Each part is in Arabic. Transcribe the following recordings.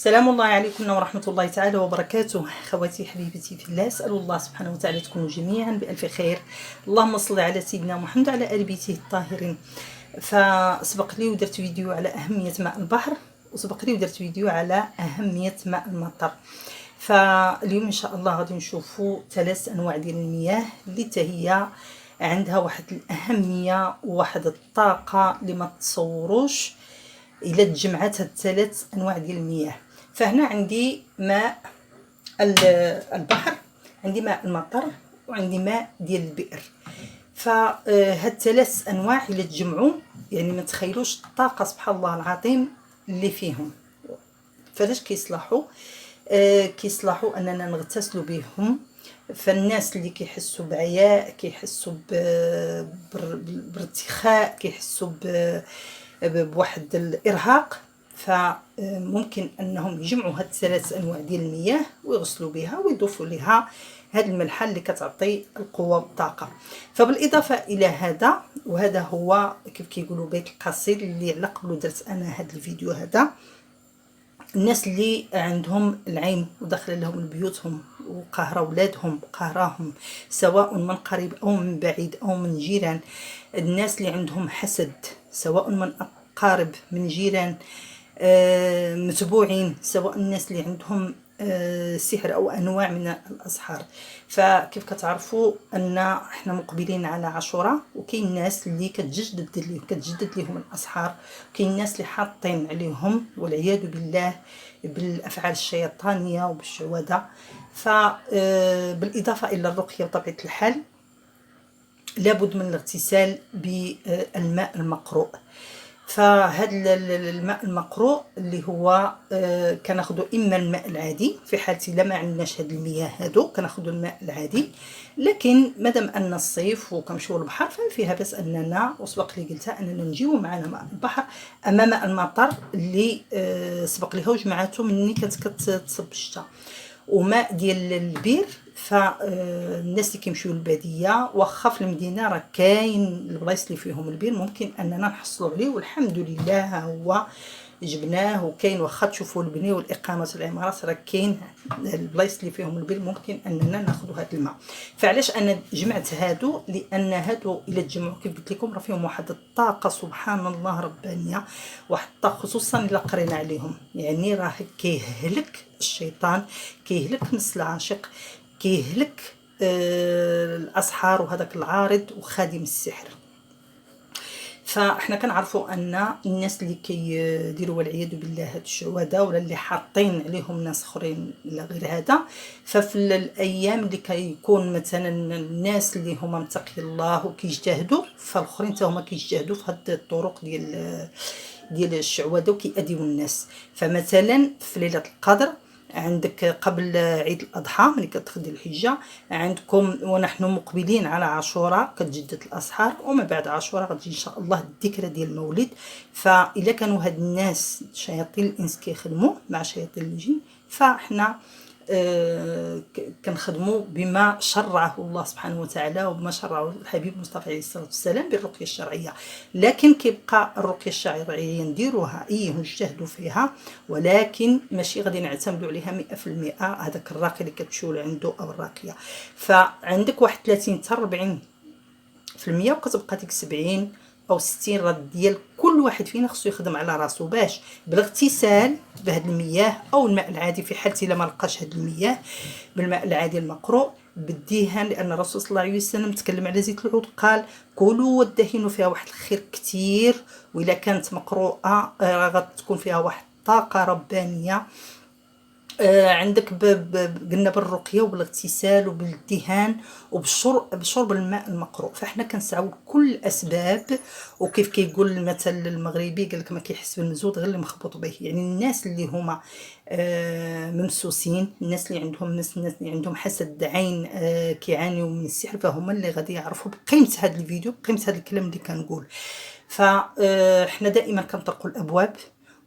سلام الله عليكم ورحمة الله تعالى وبركاته. خواتي حبيبتي في الله، أسأل الله سبحانه وتعالى تكونوا جميعا بألف خير. اللهم صل على سيدنا محمد وعلى آل بيته الطاهرين. فسبق لي ودرت فيديو على أهمية ماء البحر، وسبق لي ودرت فيديو على أهمية ماء المطر. فاليوم إن شاء الله غادي نشوفوا 3 أنواع ديال المياه اللي هي عندها واحد الأهمية وواحد الطاقة اللي ما تصوروش إلى تجمعات هاد 3 أنواع ديال المياه. فهنا عندي ماء البحر، عندي ماء المطر، وعندي ماء ديال البئر. فهاد 3 أنواع إلا تجمعوا يعني ما تخيلوش الطاقة سبحان الله العظيم اللي فيهم. فلاش كيصلحوا؟ كيصلحوا أننا نغتسلوا بهم. فالناس اللي كيحسوا بعياء، كيحسوا بارتخاء، كيحسوا بواحد الارهاق، فممكن انهم يجمعوا هاد 3 انواع ديال المياه ويغسلوا بها ويضيفوا لها هاد الملحه اللي كتعطي القوه والطاقه. فبالاضافه الى هذا، وهذا هو كيف كيقولوا بيت القصيد اللي على قبل درت انا هاد الفيديو هذا، الناس اللي عندهم العين وداخله لهم لبيوتهم وقاهره ولادهم قاهراهم سواء من قريب او من بعيد او من جيران، الناس اللي عندهم حسد سواء من أقارب من جيران، متبوعين، سواء الناس اللي عندهم سحر أو أنواع من الأسحار. فكيف كتعرفوا أن احنا مقبلين على عاشوراء، وكاين الناس اللي كتجدد لهم الأسحار، وكاين الناس اللي حاطين عليهم والعياذ بالله بالأفعال الشيطانية وبالشعوذة. فبالإضافة إلى الرقية بطبيعة الحال لابد من الاغتسال بالماء المقروء. فهذا الماء المقروء اللي هو كناخذوا اما الماء العادي في حالة الا ما عندناش هاد المياه هادو كناخذوا الماء العادي، لكن مادام ان الصيف وكنمشيو للبحر فما فيها باس اننا وسبق لي قلتها اننا نجيو معنا ماء البحر اما ماء المطر اللي سبق ليها وجمعاتو مني كتصب الشتا. وماء ديال البير، فالناس اللي كيمشيو للباديه واخا في المدينه راه كاين البلايص اللي فيهم البير ممكن اننا نحصلوا عليه، والحمد لله هو جبناه وكاين. واخا تشوفوا البني والاقامه العمارات راه كاين البلايص اللي فيهم البير ممكن اننا ناخذوا هذا الماء. فعلاش انا جمعت هادو؟ لان هادو الا تجمعوا كيف قلت لكم راه فيهم واحد الطاقه سبحان الله ربانيه، واحد الطاقه خصوصا الا قرينا عليهم، يعني راه كيهلك الشيطان، كيهلك نفس العاشق، كيهلك الاسحار وهذاك العارض وخادم السحر. فاحنا كنعرفوا ان الناس اللي كيديروا والعياذ بالله هاد الشعوذه ولا اللي حاطين عليهم ناس اخرين لا غير هذا، ففي الايام اللي كيكون مثلا الناس اللي هما متقي الله وكيجتهدوا، فالاخرين حتى هما كيجتهدوا في هاد الطرق ديال الشعوذه وكيأذيو الناس. فمثلا في ليله القدر عندك قبل عيد الأضحى ملي كتدخل الحجة عندكم ونحن مقبلين على عاشوراء كتجدد الأسحار، وما بعد عاشوراء غتجي إن شاء الله الذكرى ديال المولد. فإلا كانوا هاد الناس شياطين الإنس كيخدموا مع شياطين الجن، فإحنا كنخدموا بما شرعه الله سبحانه وتعالى وبما شرعه الحبيب المصطفى عليه الصلاة والسلام بالرقية الشرعية. لكن كيبقى الرقية الشرعية نديروها نجتهدوا فيها، ولكن ماشي غادي نعتمدوا عليها 100%. هذاك الراقي اللي كتمشيو لعنده او الراقية، فعندك واحد 30 حتى 40% وكتبقى ديك 70 او 60 راه ديال كل واحد فينا خصو يخدم على راسو باش بالاغتسال بهاد المياه او الماء العادي في حالة الا ما لقاش هاد المياه بالماء العادي المقروء بالدهان. لان الرسول صلى الله عليه وسلم تكلم على زيت العود قال كلوا وادهنوا فيها واحد الخير كتير، واذا كانت مقروءه غتكون فيها واحد الطاقه ربانيه. عندك قلنا بالرقيه وبالاغتسال وبالدهان وبشرب الماء المقروء. فاحنا كنسعوا كل الاسباب، وكيف كيقول المثل المغربي قال لك ما كيحس بالمزود غير اللي مخبوط به. يعني الناس اللي هما ممسوسين، الناس اللي عندهم حسد عين كيعانيوا من السحر، فهما اللي غادي يعرفوا بقيمه هذا الفيديو، بقيمه هذا الكلام اللي كنقول. فاحنا دائما كنطرقوا الابواب،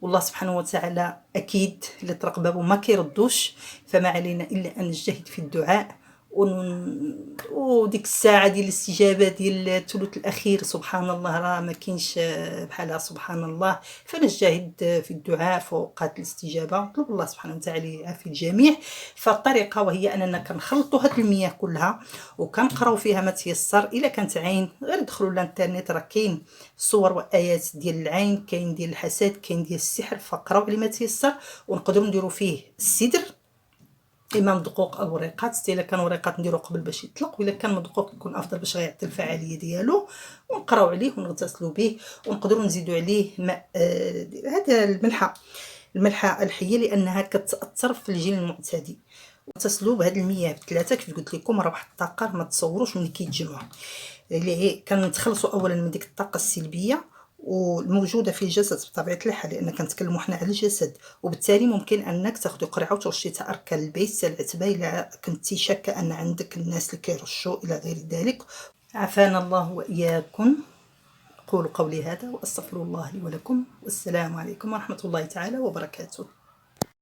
والله سبحانه وتعالى اكيد اللي طرق بابه ما كيردوش، فما علينا الا ان نجتهد في الدعاء وديك الساعه ديال الاستجابه ديال الثلث الاخير سبحان الله راه ما كاينش بحالها سبحان الله. فنجتهد في الدعاء في اوقات الاستجابه، نطلب الله سبحانه وتعالى يعافي الجميع. فالطريقه وهي اننا كنخلطوا هاد المياه كلها وكنقراو فيها ما تيسر. الا كانت عين غير دخلوا للانترنت، راه كاين صور وايات ديال العين، كاين ديال الحسد، كاين ديال السحر، فقراو على ما تيسر. ونقدروا نديروا فيه السدر اما مدقوق او وريقات، حتى الا كان وريقات نديرو قبل باش يطلق، والا كان مدقوق يكون افضل باش غيعطي الفعاليه ديالو. ونقراو عليه ونغتسلوا به. ونقدروا نزيدوا عليه ماء هذا الملحه الحيه لانها كتاثر في الجين المعتدي. وتصلوا بهاد المياه بثلاثه كيف قلت لكم، راه واحد الطاقه ما تصوروش ملي كيتجمعوا، اللي كنتخلصوا اولا من ديك الطاقه السلبيه والموجوده في الجسد بطبيعه الحال، لان كنتكلموا حنا على الجسد. وبالتالي ممكن انك تاخذي قرعه وترشيتها اركان البيت العتبه الا كنتي شاكه ان عندك الناس اللي كيرشوا الى غير ذلك. عافانا الله واياكم. قولوا قولي هذا واستغفر الله لي ولكم، والسلام عليكم ورحمه الله تعالى وبركاته.